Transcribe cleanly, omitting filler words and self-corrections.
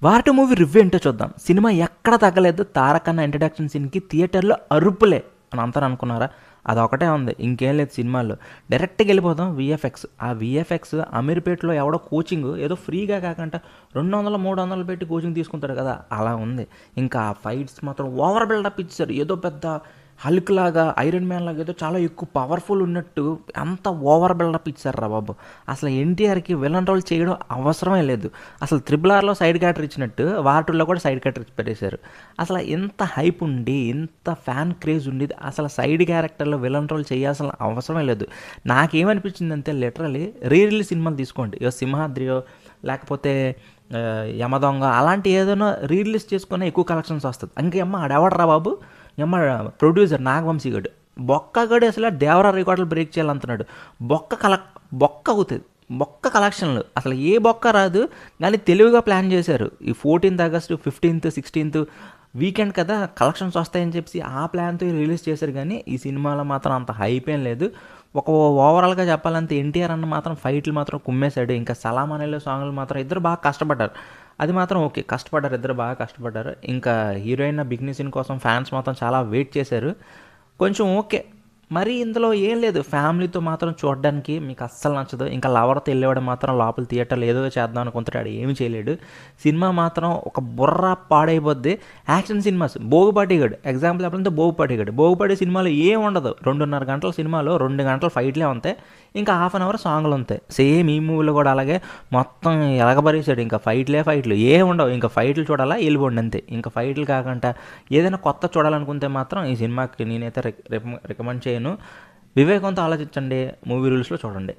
War 2 movie review ఏంటో చూద్దాం. Cinema ఎక్కడ తగ్గలేదు. తారకన్న ఇంట్రడక్షన్ సీన్కి థియేటర్లో అరుపులే అని అంతా అనుకున్నారా? అదొకటే ఉంది, ఇంకేం లేదు సినిమాల్లో. డైరెక్ట్గా వెళ్ళిపోదాం విఎఫ్ఎక్స్. ఆ విఎఫ్ఎక్స్ అమీర్పేటలో ఎవడో కోచింగ్ ఏదో ఫ్రీగా కాకుండా 200-300 పెట్టి కోచింగ్ తీసుకుంటాడు కదా, అలా ఉంది. ఇంకా ఫైట్స్ మాత్రం ఓవర్ బిల్డప్ ఇచ్చారు. ఏదో పెద్ద హల్క్ లాగా, ఐరన్ మ్యాన్ లాగా ఏదో చాలా ఎక్కువ పవర్ఫుల్ ఉన్నట్టు అంత ఓవర్ బిల్డప్ ఇచ్చారు రా బాబు. అసలు ఎన్టీఆర్కి విలన్ రోల్ చేయడం అవసరమే లేదు. అసలు RRR సైడ్ క్యారెక్టర్ ఇచ్చినట్టు వార్ 2లో కూడా సైడ్ క్యారెక్టర్ పెట్టేశారు. అసలు ఇంత హైప్ ఉండి, ఇంత ఫ్యాన్ క్రేజ్ ఉండి అసలు సైడ్ క్యారెక్టర్లో విలన్ రోల్ చేయాల్సిన అవసరమే లేదు. నాకేమనిపించిందంటే లిటరలీ రిలీజ్ సినిమాలు తీసుకోండి, సింహాద్రియో లేకపోతే యమదొంగ అలాంటి ఏదైనా రిలీజ్ చేసుకునే ఎక్కువ కలెక్షన్స్ వస్తుంది. ఇంకేమ్మ ఆడెవడరా బాబు, ఏమ్మ ప్రొడ్యూసర్ నాగవంశీ గడు బొక్కగడు అసలు దేవరా రికార్డులు బ్రేక్ చేయాలంటున్నాడు. బొక్క అవుతుంది, బొక్క కలెక్షన్లు అసలు ఏ బొక్క రాదు. కానీ తెలివిగా ప్లాన్ చేశారు. ఈ 14th August 15th 16th weekend కదా కలెక్షన్స్ వస్తాయని చెప్పి ఆ ప్లాన్తో రిలీజ్ చేశారు. కానీ ఈ సినిమాలో మాత్రం అంత హైప్ ఏం లేదు. ఒక ఓవరాల్గా చెప్పాలంటే ఎన్టీఆర్ అన్న మాత్రం ఫైట్లు మాత్రం కుమ్మేశాడు. ఇంకా సలాం అనేలో సాంగ్లు మాత్రం ఇద్దరు బాగా కష్టపడ్డారు. అది మాత్రం ఓకే, కష్టపడ్డారు, ఇద్దరు బాగా కష్టపడ్డారు. ఇంకా హీరోయిన్ బిగినీ సీన్ కోసం ఫ్యాన్స్ మాత్రం చాలా వెయిట్ చేశారు. కొంచెం ఓకే, మరి ఇందులో ఏం లేదు. ఫ్యామిలీతో మాత్రం చూడడానికి మీకు అస్సలు నచ్చదు. ఇంకా లవర్తో వెళ్ళేవాడు మాత్రం లోపల థియేటర్లో ఏదో చేద్దాం అనుకుంటాడు, ఏమీ చేయలేడు. సినిమా మాత్రం ఒక బుర్ర పాడైపోద్ది. యాక్షన్ సినిమాస్ బోగుపాటిగాడు ఎగ్జాంపుల్ చెప్పాలంటే బోగుపాటి సినిమాలో ఏం ఉండదు. 2.5 గంటల సినిమాలో 2 గంటలు ఫైట్లే ఉంటాయి, ఇంకా ½ అన్ అవర్ సాంగ్లు ఉంటాయి. సేమ్ ఈ మూవీలో కూడా అలాగే మొత్తం ఎలగబరేసాడు. ఇంకా ఫైట్లు ఏం ఉండవు. ఇంకా ఫైట్లు చూడాలా వెళ్ళిపోండి అంతే. ఇంకా ఫైట్లు కాకుండా ఏదైనా కొత్త చూడాలనుకుంటే మాత్రం ఈ సినిమాకి నేనైతే రికమెండ్ చేయను. వివేకంతో ఆలోచించండి, మూవీ రూల్స్లో చూడండి.